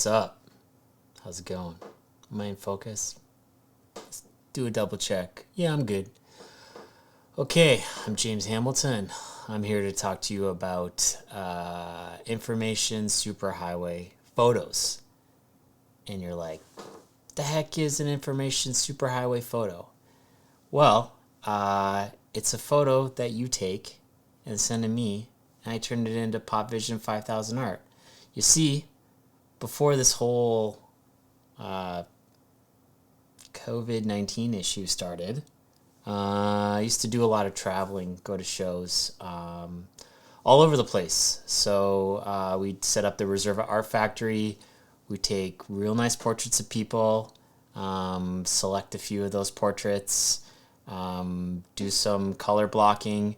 What's up? How's it going? Am I in focus? Let's do a double check. Yeah, I'm good. Okay, I'm James Hamilton. I'm here to talk to you about information superhighway photos. And you're like, the heck is an information superhighway photo? Well, it's a photo that you take and send to me, and I turned it into Pop Vision 5000 art. You see, before this whole COVID-19 issue started, I used to do a lot of traveling, go to shows all over the place. So we'd set up the Resurva Art Factory. We take real nice portraits of people, select a few of those portraits, do some color blocking,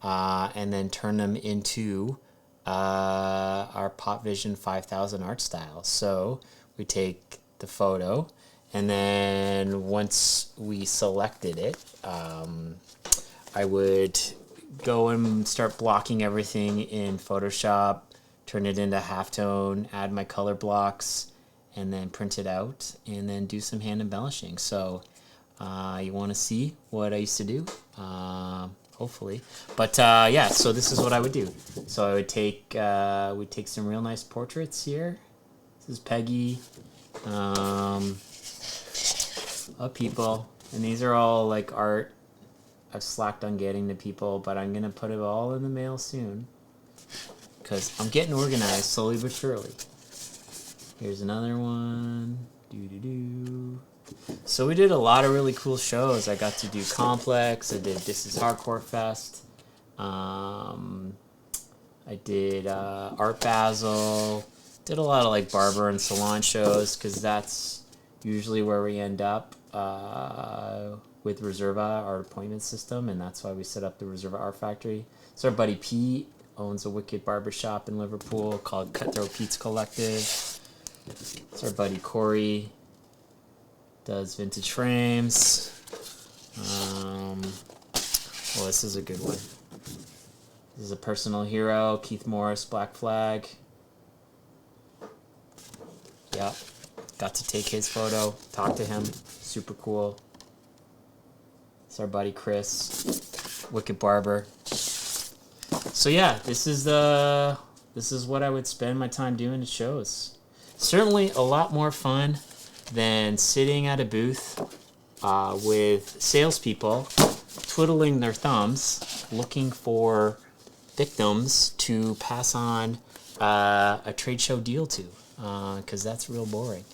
and then turn them into our Pop Vision 5000 art style. So we take the photo, and then once we selected it, I would go and start blocking everything in Photoshop, turn it into halftone, add my color blocks, and then print it out, and then do some hand embellishing. So you want to see what I used to do? Hopefully. But yeah, so this is what I would do. So I would take, we'd take some real nice portraits here. This is Peggy. Of people, and these are all like art I've slacked on getting to people, but I'm gonna put it all in the mail soon because I'm getting organized slowly but surely. Here's another one. So we did a lot of really cool shows. I got to do Complex. I did This Is Hardcore Fest. I did Art Basel. Did a lot of like barber and salon shows because that's usually where we end up with Resurva, our appointment system, and that's why we set up the Resurva Art Factory. So our buddy Pete owns a wicked barber shop in Liverpool called Cutthroat Pete's Collective. So our buddy Corey does vintage frames. Well, this is a good one. This is a personal hero, Keith Morris, Black Flag. Yep. Got to take his photo, talk to him. Super cool. It's our buddy Chris, wicked barber. So yeah, this is what I would spend my time doing at shows. Certainly a lot more fun than sitting at a booth with salespeople twiddling their thumbs, looking for victims to pass on a trade show deal to, because that's real boring.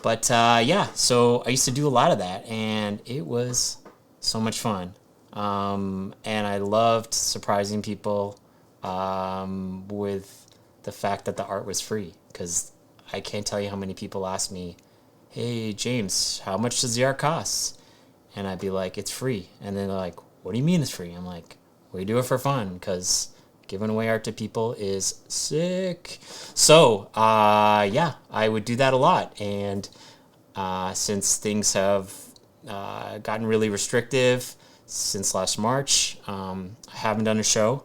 But yeah, so I used to do a lot of that, and it was so much fun. And I loved surprising people with the fact that the art was free, because I can't tell you how many people ask me, hey, James, how much does the art cost? And I'd be like, it's free. And then they're like, what do you mean it's free? I'm like, we do it for fun, because giving away art to people is sick. So, yeah, I would do that a lot. And since things have gotten really restrictive since last March, I haven't done a show.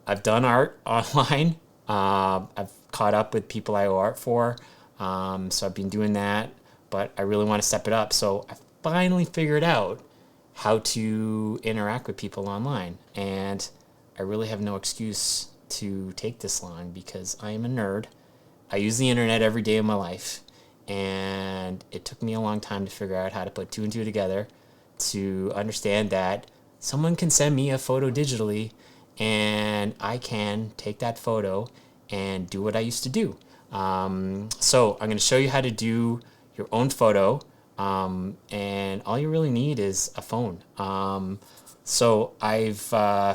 I've done art online. I've caught up with people I owe art for. So I've been doing that, but I really want to step it up. So I finally figured out how to interact with people online. And I really have no excuse to take this long because I am a nerd. I use the internet every day of my life, and it took me a long time to figure out how to put two and two together to understand that someone can send me a photo digitally, and I can take that photo and do what I used to do. So I'm going to show you how to do your own photo, and all you really need is a phone. So I've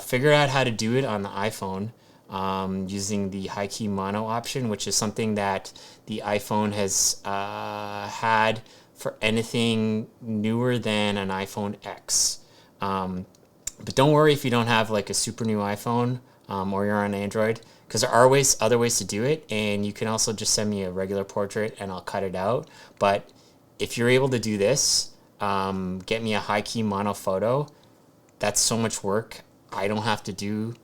figured out how to do it on the iPhone using the high key mono option, which is something that the iPhone has had for anything newer than an iPhone X. But don't worry if you don't have like a super new iPhone or you're on Android, because there are other ways to do it, and you can also just send me a regular portrait and I'll cut it out. But if you're able to do this, get me a high key mono photo. That's so much work I don't have to do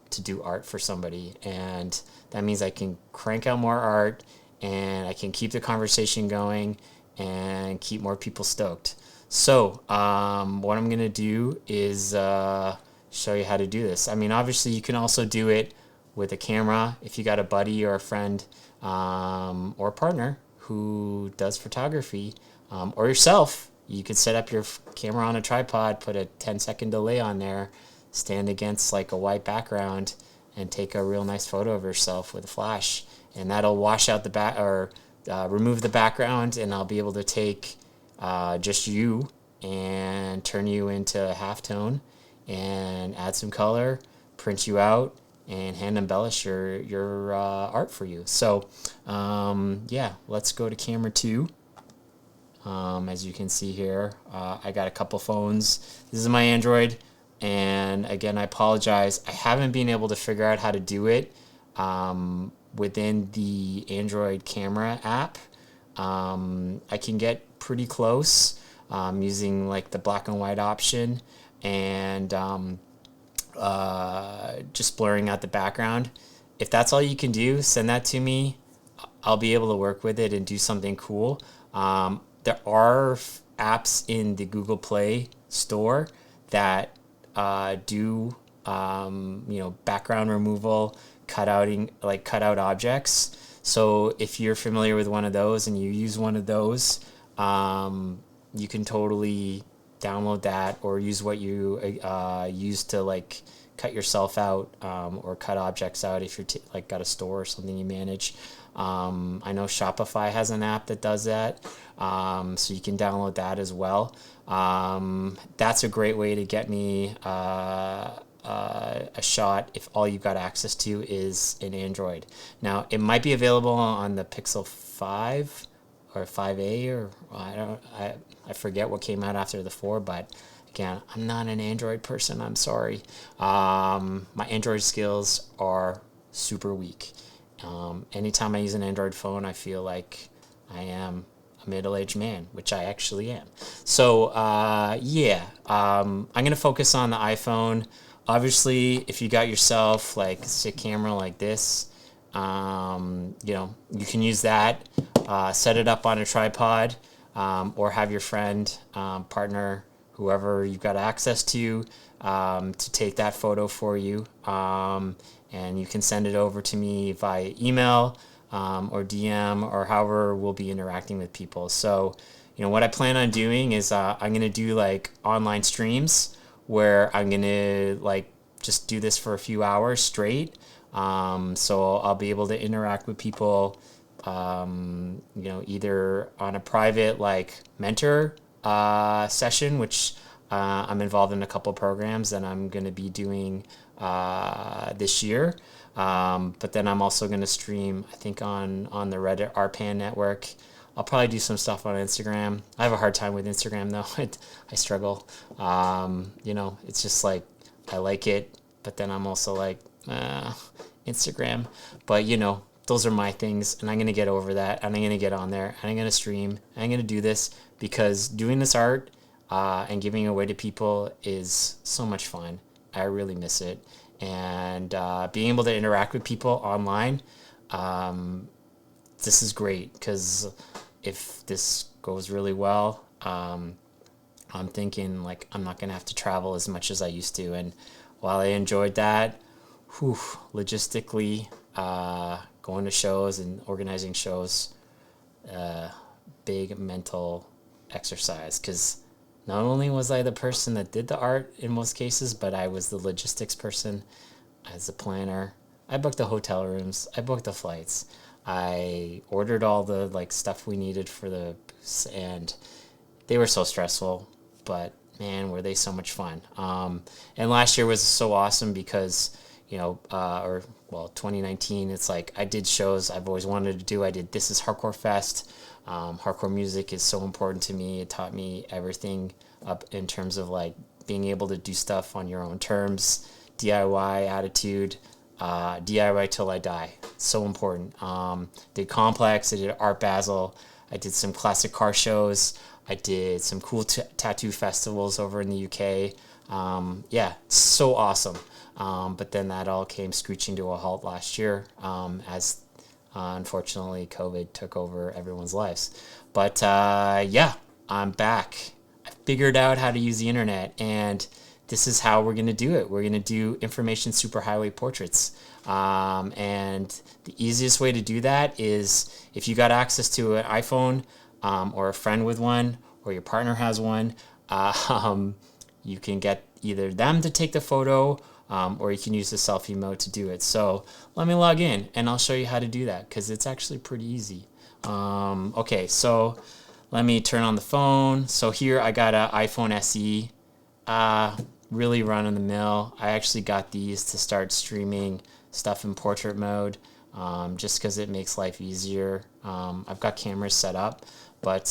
art for somebody, and that means I can crank out more art and I can keep the conversation going and keep more people stoked. So what I'm going to do is show you how to do this. I mean, obviously you can also do it with a camera if you got a buddy or a friend or a partner who does photography, or yourself. You could set up your camera on a tripod, put a 10-second delay on there, stand against like a white background, and take a real nice photo of yourself with a flash. And that'll wash out the back or remove the background, and I'll be able to take just you and turn you into halftone and add some color, print you out, and hand embellish your art for you. So yeah, let's go to camera 2. As you can see here, I got a couple phones. This is my Android, and again, I apologize. I haven't been able to figure out how to do it within the Android camera app. I can get pretty close using like the black and white option and just blurring out the background. If that's all you can do, send that to me. I'll be able to work with it and do something cool. There are apps in the Google Play store that do background removal, cut out objects. So if you're familiar with one of those and you use one of those, you can totally download that or use what you use to like cut yourself out or cut objects out if you're got a store or something you manage. I know Shopify has an app that does that, so you can download that as well. That's a great way to get me a shot if all you've got access to is an Android. Now, it might be available on the Pixel 5 or 5A, or I forget what came out after the 4, but again, I'm not an Android person. I'm sorry. My Android skills are super weak. Anytime I use an Android phone, I feel like I am a middle-aged man, which I actually am. So, yeah, I'm going to focus on the iPhone. Obviously, if you got yourself like a stick camera like this, you can use that, set it up on a tripod, or have your friend, partner, whoever you've got access to take that photo for you. And you can send it over to me via email or DM or however we'll be interacting with people. So, what I plan on doing is I'm going to do like online streams where I'm going to like just do this for a few hours straight. So I'll be able to interact with people, either on a private like mentor session, which I'm involved in a couple programs that I'm going to be doing this year. But then I'm also going to stream, I think, on the Reddit RPAN network. I'll probably do some stuff on Instagram. I have a hard time with Instagram, though. I struggle. It's just like, I like it, but then I'm also like, Instagram. But, those are my things, and I'm going to get over that, and I'm going to get on there, and I'm going to stream, and I'm going to do this, because doing this art and giving it away to people is so much fun. I really miss it. And being able to interact with people online, this is great, because if this goes really well, I'm thinking like I'm not going to have to travel as much as I used to. And while I enjoyed that, logistically, going to shows and organizing shows, big mental exercise, because not only was I the person that did the art in most cases, but I was the logistics person as a planner. I booked the hotel rooms. I booked the flights. I ordered all the like stuff we needed for the booths, and they were so stressful, but man, were they so much fun. And last year was so awesome because, 2019, it's like I did shows I've always wanted to do. I did This Is Hardcore Fest. Hardcore music is so important to me. It taught me everything up in terms of like being able to do stuff on your own terms, DIY attitude, DIY till I die. So important. Did Complex, I did Art Basel, I did some classic car shows, I did some cool tattoo festivals over in the UK. So awesome. But then that all came screeching to a halt last year as Unfortunately, COVID took over everyone's lives. But yeah, I'm back. I figured out how to use the internet, and this is how we're going to do it. We're going to do information superhighway portraits. And the easiest way to do that is if you got access to an iPhone, or a friend with one, or your partner has one, you can get either them to take the photo, or you can use the selfie mode to do it. So let me log in and I'll show you how to do that because it's actually pretty easy. Okay, so let me turn on the phone. So here I got an iPhone SE, really run of the mill. I actually got these to start streaming stuff in portrait mode, just because it makes life easier. I've got cameras set up, but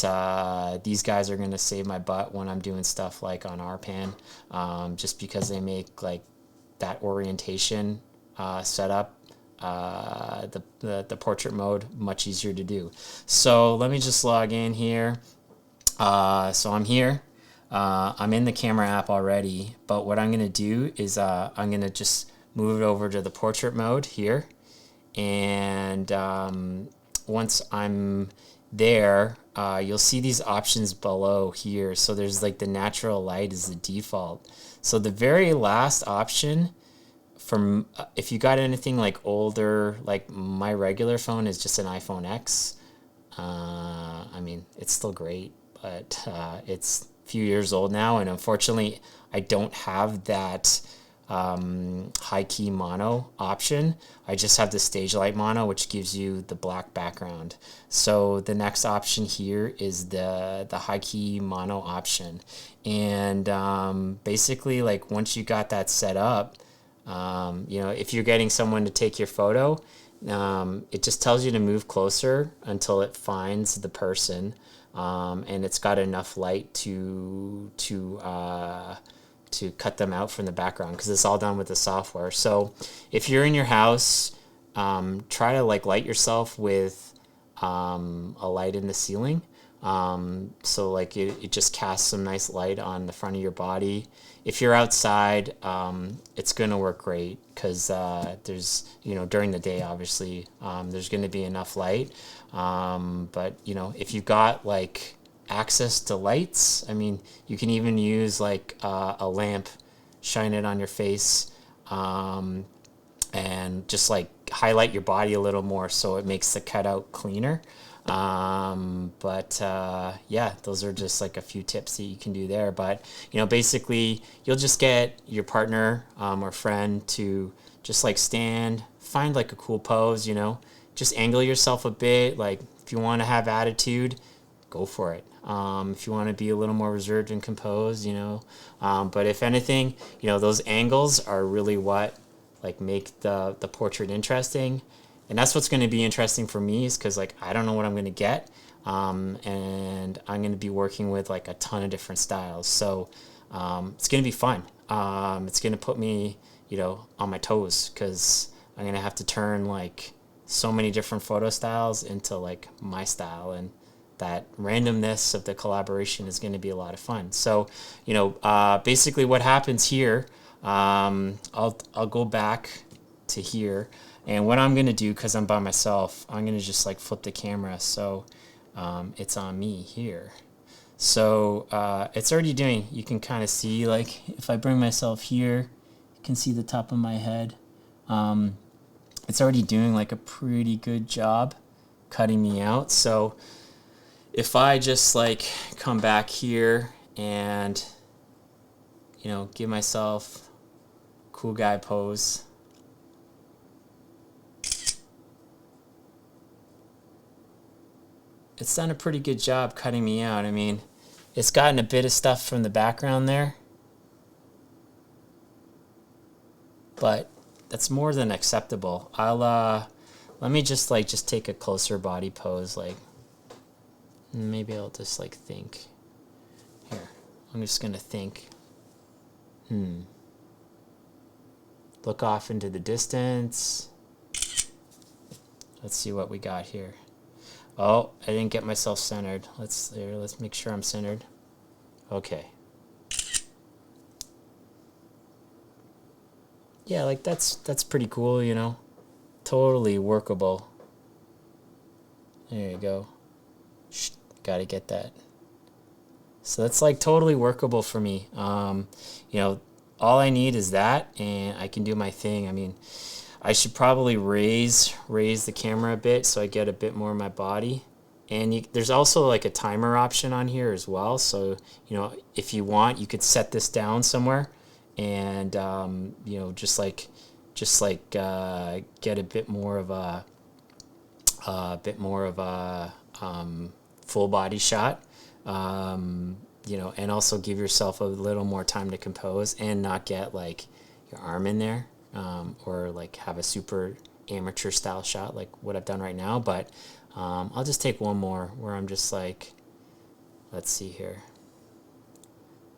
these guys are going to save my butt when I'm doing stuff like on RPAN, just because they make like that orientation setup, the portrait mode much easier to do. So let me just log in here. So I'm here. I'm in the camera app already, but what I'm going to do is I'm going to just move it over to the portrait mode here. And once I'm there, you'll see these options below here. So there's like the natural light is the default. So the very last option, from if you got anything like older, like my regular phone is just an iPhone X. I mean, it's still great, but it's a few years old now, and unfortunately, I don't have that high key mono option. I just have the stage light mono, which gives you the black background. So the next option here is the high key mono option. And basically, like once you got that set up, if you're getting someone to take your photo, it just tells you to move closer until it finds the person, and it's got enough light to cut them out from the background because it's all done with the software. So if you're in your house, try to like light yourself with a light in the ceiling. So like it just casts some nice light on the front of your body. If you're outside, it's going to work great because there's, during the day, obviously, there's going to be enough light. But, if you got like access to lights, I mean, you can even use like a lamp, shine it on your face, and just like highlight your body a little more so it makes the cutout cleaner. Yeah, those are just like a few tips that you can do there. But, basically you'll just get your partner or friend to just like find like a cool pose, just angle yourself a bit. Like if you want to have attitude, go for it. If you want to be a little more reserved and composed, but if anything, those angles are really what like make the portrait interesting. And that's what's going to be interesting for me is because like I don't know what I'm going to get, and I'm going to be working with like a ton of different styles. So it's going to be fun. It's going to put me, on my toes because I'm going to have to turn like so many different photo styles into like my style, and that randomness of the collaboration is going to be a lot of fun. So basically what happens here, I'll go back to here. And what I'm going to do, because I'm by myself, I'm going to just like flip the camera so it's on me here. So it's already doing, you can kind of see, like if I bring myself here, you can see the top of my head. It's already doing like a pretty good job cutting me out. So if I just like come back here and, give myself cool guy pose. It's done a pretty good job cutting me out. I mean, it's gotten a bit of stuff from the background there, but that's more than acceptable. Let me just take a closer body pose. Like maybe I'll just like think here. I'm just going to think, look off into the distance. Let's see what we got here. Oh, I didn't get myself centered. Let's make sure I'm centered. Okay. Yeah, like that's pretty cool, Totally workable. There you go. Gotta get that. So that's like totally workable for me. You know, all I need is that, and I can do my thing. I mean, I should probably raise the camera a bit so I get a bit more of my body. And there's also like a timer option on here as well. So, you know, if you want, you could set this down somewhere, and you know, just like get a bit more of a full body shot. You know, and also give yourself a little more time to compose and not get like your arm in there, or like have a super amateur style shot like what I've done right now. But I'll just take one more where I'm just like, let's see here.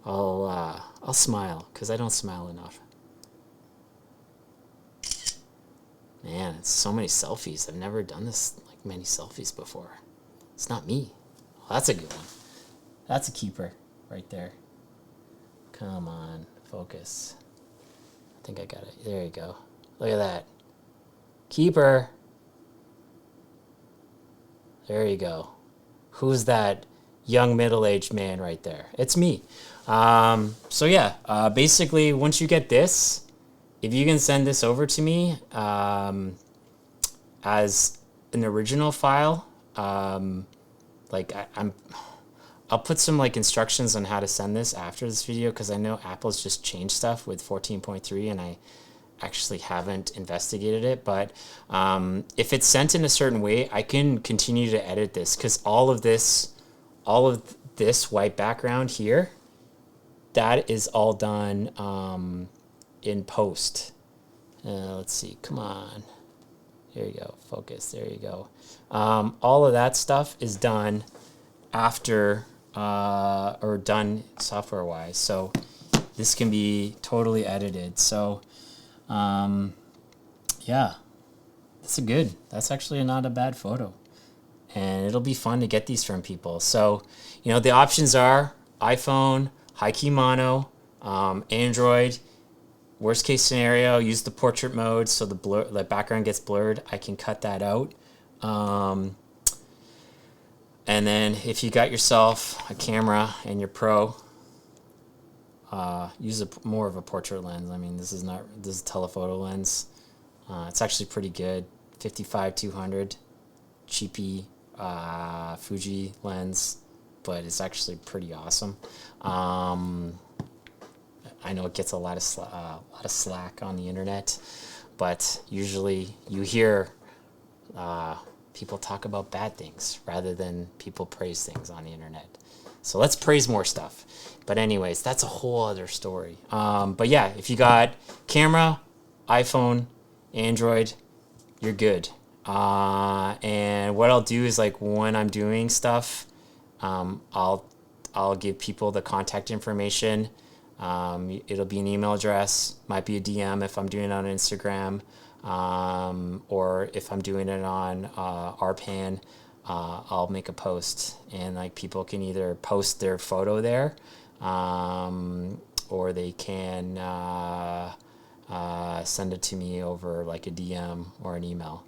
I'll smile because I don't smile enough. Man, it's so many selfies. I've never done this like many selfies before. It's not me. Well, that's a good one. That's a keeper right there. Come on, focus. I think I got it. There you go. Look at that. Keeper. There you go. Who's that young middle-aged man right there? It's me. So yeah, basically once you get this, if you can send this over to me as an original file, like I'll put some like instructions on how to send this after this video, because I know Apple's just changed stuff with 14.3 and I actually haven't investigated it. But if it's sent in a certain way, I can continue to edit this, because all of this white background here, that is all done in post. Let's see, come on. There you go, focus, there you go. All of that stuff is done after, or done software-wise. So this can be totally edited. So, yeah, that's actually not a bad photo. And it'll be fun to get these from people. So, you know, the options are iPhone, high key mono, Android. Worst case scenario, use the portrait mode so the background gets blurred. I can cut that out. And then if you got yourself a camera and you're pro, use more of a portrait lens. I mean, this is a telephoto lens. It's actually pretty good. 55-200, cheapy Fuji lens, but it's actually pretty awesome. I know it gets a lot of slack on the internet, but usually you hear people talk about bad things rather than people praise things on the internet. So let's praise more stuff. But anyways, that's a whole other story. But yeah, if you got camera, iPhone, Android, you're good. And what I'll do is, like, when I'm doing stuff, I'll give people the contact information. It'll be an email address, might be a DM if I'm doing it on Instagram, or if I'm doing it on RPan, I'll make a post, and like people can either post their photo there, or they can send it to me over like a DM or an email.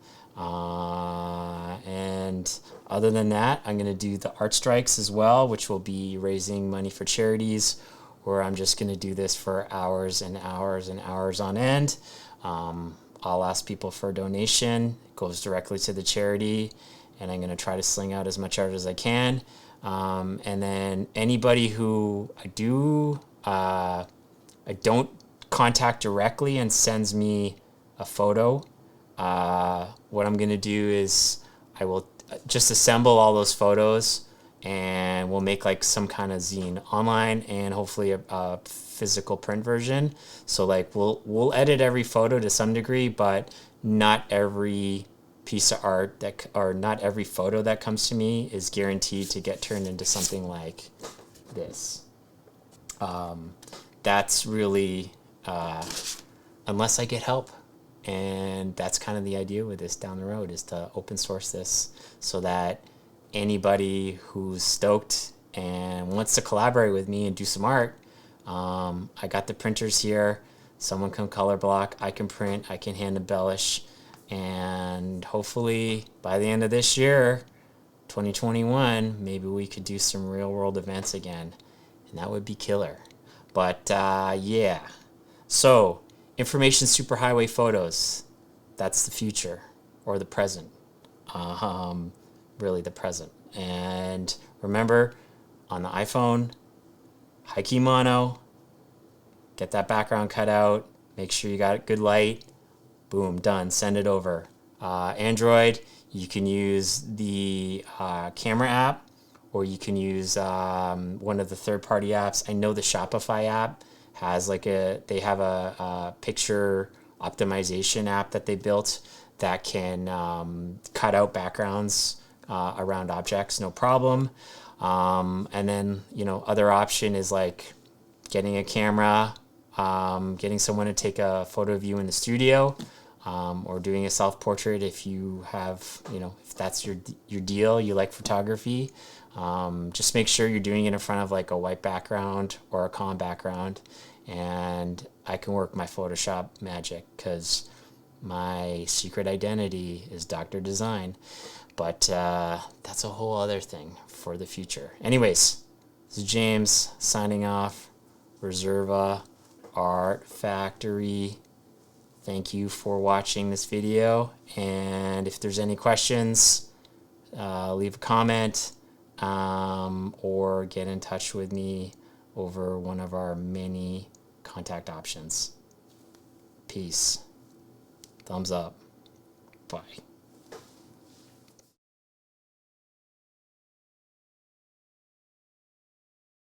And other than that, I'm going to do the art strikes as well, which will be raising money for charities, where I'm just going to do this for hours and hours and hours on end. I'll ask people for a donation. It goes directly to the charity, and I'm going to try to sling out as much art as I can. And then anybody who I don't contact directly and sends me a photo, what I'm going to do is I will just assemble all those photos, and we'll make like some kind of zine online, and hopefully a physical print version. So like we'll edit every photo to some degree, but not every piece of art or not every photo that comes to me is guaranteed to get turned into something like this. That's really unless I get help. And that's kind of the idea with this down the road, is to open source this so that anybody who's stoked and wants to collaborate with me and do some art, I got the printers here. Someone can color block, I can print, I can hand embellish, and hopefully by the end of this year, 2021, maybe we could do some real world events again, and that would be killer. But yeah, so information superhighway photos, that's the future or the present. Really the present. And remember, on the iPhone, high key mono, get that background cut out, make sure you got good light, boom, done, send it over. Android, you can use the camera app, or you can use one of the third-party apps. I know the Shopify app has they have a picture optimization app that they built that can cut out backgrounds around objects, no problem. And then, other option is like getting a camera, getting someone to take a photo of you in the studio, or doing a self-portrait if you have, if that's your deal, you like photography. Just make sure you're doing it in front of like a white background or a calm background. And I can work my Photoshop magic because my secret identity is Dr. Design. But that's a whole other thing for the future. Anyways, this is James signing off. Resurva Art Factory. Thank you for watching this video. And if there's any questions, leave a comment or get in touch with me over one of our many contact options. Peace. Thumbs up. Bye.